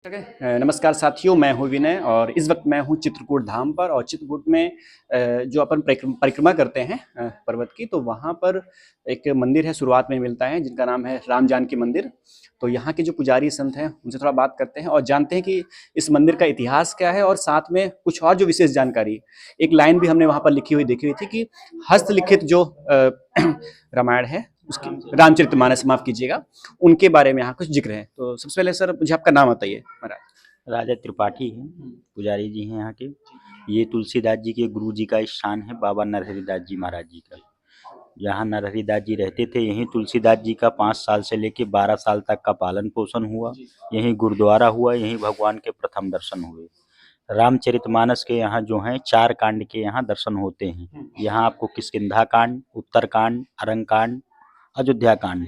नमस्कार साथियों, मैं हूँ विनय और इस वक्त मैं हूँ चित्रकूट धाम पर और चित्रकूट में जो अपन परिक्रमा करते हैं पर्वत की, तो वहाँ पर एक मंदिर है, शुरुआत में मिलता है, जिनका नाम है राम जानकी मंदिर। तो यहाँ के जो पुजारी संत हैं उनसे थोड़ा बात करते हैं और जानते हैं कि इस मंदिर का इतिहास क्या है और साथ में कुछ और जो विशेष जानकारी। एक लाइन भी हमने वहाँ पर लिखी हुई देखी हुई थी कि हस्तलिखित जो रामायण है उसकी, रामचरितमानस माफ कीजिएगा, उनके बारे में यहाँ कुछ जिक्र है। तो सबसे पहले सर मुझे आपका नाम बताइए महाराज। राजा त्रिपाठी हैं, पुजारी जी हैं यहाँ के। ये तुलसीदास जी के गुरु जी का स्थान है, बाबा नरहरि दास जी महाराज जी का। जहाँ नरहरि दास जी रहते थे, यहीं तुलसीदास जी का 5 साल से लेके 12 साल तक का पालन पोषण हुआ। यहीं गुरुद्वारा हुआ, यहीं भगवान के प्रथम दर्शन हुए। रामचरितमानस के यहाँ जो हैं 4 कांड के यहाँ दर्शन होते हैं। यहाँ आपको किष्किंधा कांड, उत्तर कांड, अरंग कांड, अयोध्या कांड,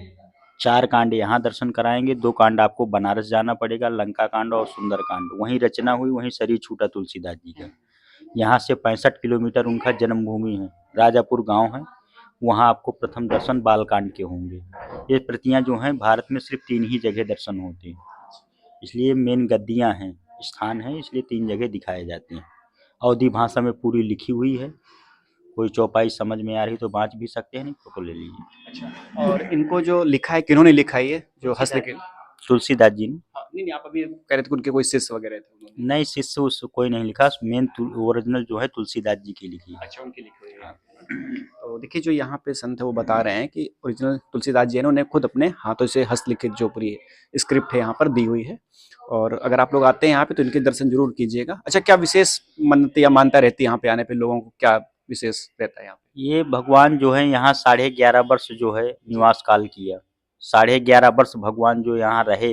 4 कांड यहाँ दर्शन कराएंगे। 2 कांड आपको बनारस जाना पड़ेगा, लंका कांड और सुंदर कांड। वहीं रचना हुई, वहीं शरीर छूटा तुलसीदास जी का। यहाँ से 65 किलोमीटर उनका जन्मभूमि है, राजापुर गांव है। वहाँ आपको प्रथम दर्शन बालकांड के होंगे। ये प्रतियां जो हैं भारत में सिर्फ 3 ही जगह दर्शन होते हैं, इसलिए मेन गद्दियाँ हैं, स्थान है, इसलिए 3 जगह दिखाए जाते हैं। अवधी भाषा में पूरी लिखी हुई है। कोई चौपाई समझ में आ रही तो बाँच भी सकते हैं, नहीं फोटो ले लीजिए। अच्छा, और इनको जो लिखा है किन्होंने लिखा है, ये जो हस्तलिखित? तुलसीदास जी ने। हाँ, नहीं आप अभी कह रहे थे कि उनके कोई शिष्य वगैरह थे उन्होंने। नहीं, शिष्य उस कोई नहीं लिखा, मेन ओरिजिनल जो है तुलसीदास जी की लिखी है। अच्छा, उनकी लिखी हुई है। तो देखिए जो यहाँ पे संत है वो बता रहे हैं कि ओरिजिनल तुलसीदास जी ने खुद अपने हाथों से हस्तलिखित जो पूरी स्क्रिप्ट है यहाँ पर दी हुई है। और अगर आप लोग आते हैं यहाँ पे तो इनके दर्शन जरूर कीजिएगा। अच्छा, क्या विशेष मन्नत या मानता रहती है यहाँ पे आने पे लोगों को, क्या विशेष रहता है यहाँ पे? ये भगवान जो है यहाँ 11.5 वर्ष जो है निवास काल किया। 11.5 वर्ष भगवान जो यहाँ रहे,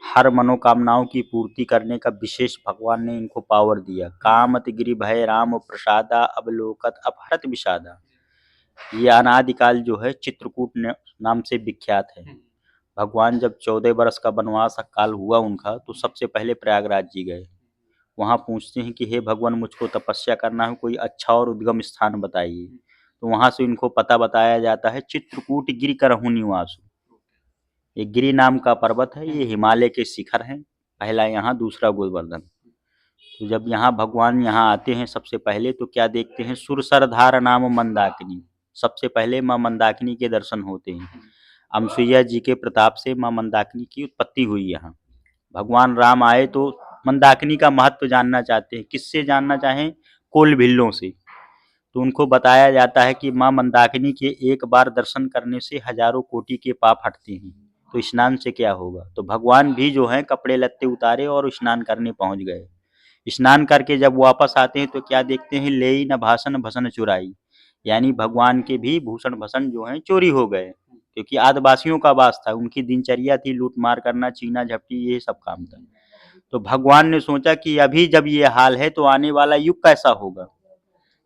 हर मनोकामनाओं की पूर्ति करने का विशेष भगवान ने इनको पावर दिया। कामत गिरि भय राम प्रसादा, अवलोकत अपहरत विषादा। ये अनादिकाल जो है चित्रकूट नाम से विख्यात है। भगवान जब 14 वर्ष का वनवास काल हुआ उनका, तो सबसे पहले प्रयागराज जी गए। वहाँ पूछते हैं कि हे भगवान, मुझको तपस्या करना है, कोई अच्छा और उद्गम स्थान बताइए। तो वहाँ से इनको पता बताया जाता है, चित्रकूट गिरि करहु निवासु। ये गिरि नाम का पर्वत है, ये हिमालय के शिखर हैं। पहला यहाँ, दूसरा गोवर्धन। तो जब यहाँ भगवान यहाँ आते हैं सबसे पहले तो क्या देखते हैं, सुरसरधार नाम मंदाकिनी। सबसे पहले माँ मंदाकिनी के दर्शन होते हैं। अमसुईया जी के प्रताप से माँ मंदाकिनी की उत्पत्ति हुई यहाँ। भगवान राम आए तो मंदाकिनी का महत्व जानना चाहते हैं। किससे जानना चाहें? कोल भिल्लों से। तो उनको बताया जाता है कि माँ मंदाकिनी के एक बार दर्शन करने से हजारों कोटि के पाप हटते हैं। तो स्नान से क्या होगा? तो भगवान भी जो है कपड़े लत्ते उतारे और स्नान करने पहुंच गए। स्नान करके जब वापस आते हैं तो क्या देखते हैं, लेई न भाषण भसन चुराई। यानी भगवान के भी भूषण भसन जो हैं चोरी हो गए, क्योंकि आदिवासियों का वास था, उनकी दिनचर्या थी लूट मार करना, छीना झपटी, ये सब काम था। तो भगवान ने सोचा कि अभी जब ये हाल है तो आने वाला युग कैसा होगा।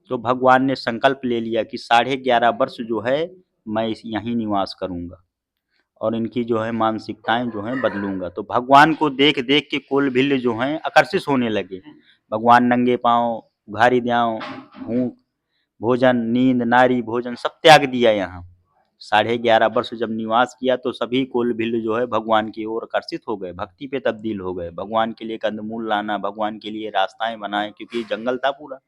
तो भगवान ने संकल्प ले लिया कि 11.5 वर्ष जो है मैं यहीं निवास करूंगा और इनकी जो है मानसिकताएं जो हैं बदलूंगा। तो भगवान को देख देख के कोल भिल्ल जो हैं आकर्षित होने लगे। भगवान नंगे पांव, घारी द्याव, भूख, भोजन, नींद, नारी, भोजन सब त्याग दिया यहाँ। 11.5 वर्ष जब निवास किया तो सभी कोल भिल्ल जो है भगवान की ओर आकर्षित हो गए, भक्ति पे तब्दील हो गए। भगवान के लिए कंदमूल लाना, भगवान के लिए रास्ताएं बनाए, क्योंकि जंगल था पूरा।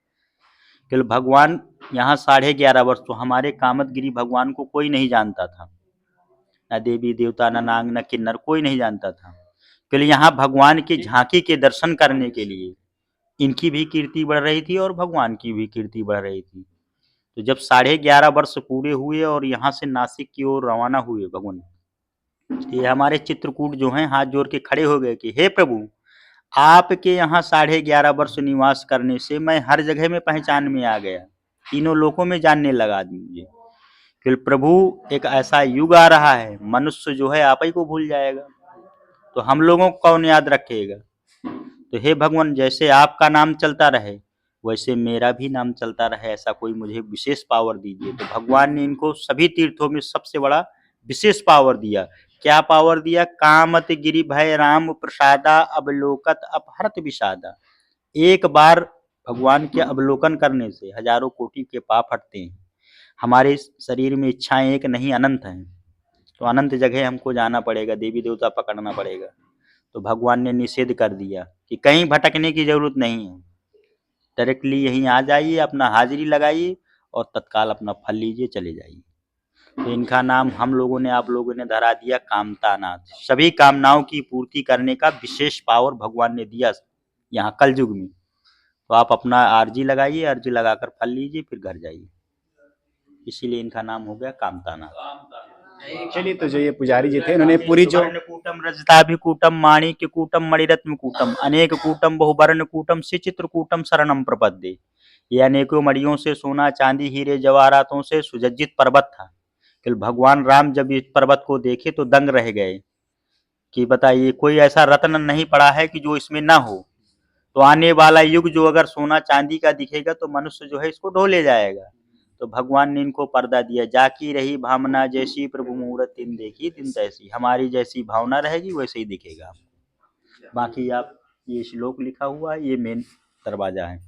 फिर भगवान यहाँ 11.5 वर्ष, तो हमारे कामतगिरी भगवान को कोई नहीं जानता था, न देवी देवता, न नाग, न किन्नर, कोई नहीं जानता था। फिर यहाँ भगवान की झांकी के दर्शन करने के लिए इनकी भी कीर्ति बढ़ रही थी और भगवान की भी कीर्ति बढ़ रही थी। तो जब 11.5 वर्ष पूरे हुए और यहाँ से नासिक की ओर रवाना हुए भगवान, ये हमारे चित्रकूट जो हैं हाथ जोड़ के खड़े हो गए कि हे प्रभु, आपके यहाँ 11.5 वर्ष निवास करने से मैं हर जगह में पहचान में आ गया, तीनों लोकों में जानने लगा आदमी मुझे। फिर प्रभु, एक ऐसा युग आ रहा है, मनुष्य जो है आप ही को भूल जाएगा, तो हम लोगों को कौन याद रखेगा। तो हे भगवान, जैसे आपका नाम चलता रहे वैसे मेरा भी नाम चलता रहे, ऐसा कोई मुझे विशेष पावर दीजिए। तो भगवान ने इनको सभी तीर्थों में सबसे बड़ा विशेष पावर दिया। क्या पावर दिया? कामत गिरि भय राम प्रसादा, अवलोकत अपहरत विषादा। एक बार भगवान के अवलोकन करने से हजारों कोटि के पाप हटते हैं। हमारे शरीर में इच्छाएं एक नहीं अनंत हैं, तो अनंत जगह हमको जाना पड़ेगा, देवी देवता पकड़ना पड़ेगा। तो भगवान ने निषेध कर दिया कि कहीं भटकने की जरूरत नहीं है, डायरेक्टली यहीं आ जाइए, अपना हाजिरी लगाइए और तत्काल अपना फल लीजिए, चले जाइए। तो इनका नाम हम लोगों ने, आप लोगों ने धरा दिया कामतानाथ। सभी कामनाओं की पूर्ति करने का विशेष पावर भगवान ने दिया यहाँ कलयुग में। तो आप अपना अर्जी लगाइए, अर्जी लगाकर फल लीजिए, फिर घर जाइए। इसीलिए इनका नाम हो गया कामतानाथ। चलिए, तो जो ये पुजारी जी थे उन्होंने पूरी जो कूटम रजताभिकूटम माणिक्यकूटम मणिरत्नकूटम अनेक कूटम बहुवर्ण कूटम से चित्रकूटम शरणम प्रपद्ये। ये अनेकों मणियों से, सोना चांदी हीरे जवाहरातों से सुसज्जित पर्वत था। कि भगवान राम जब इस पर्वत को देखे तो दंग रह गए कि बताइए, कोई ऐसा रत्न नहीं पड़ा है कि जो इसमें ना हो। तो आने वाला युग जो अगर सोना चांदी का दिखेगा तो मनुष्य जो है इसको ढो ले जाएगा। तो भगवान ने इनको पर्दा दिया, जाकी रही भावना जैसी प्रभु मूरत तिन देखी तिन तैसी। हमारी जैसी भावना रहेगी वैसे ही दिखेगा। बाकी आप ये श्लोक लिखा हुआ है, ये मेन दरवाजा है।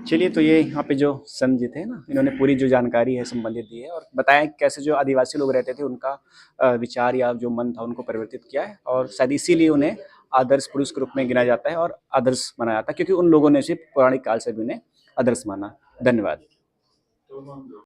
चलिए, तो ये यहाँ पे जो संत जी थे ना, इन्होंने पूरी जो जानकारी है संबंधित दी है और बताया कैसे जो आदिवासी लोग रहते थे उनका विचार या जो मन था उनको परिवर्तित किया है, और शायद इसीलिए उन्हें आदर्श पुरुष के रूप में गिना जाता है और आदर्श माना जाता है, क्योंकि उन लोगों ने सिर्फ पौराणिक काल से भी उन्हें आदर्श माना। धन्यवाद।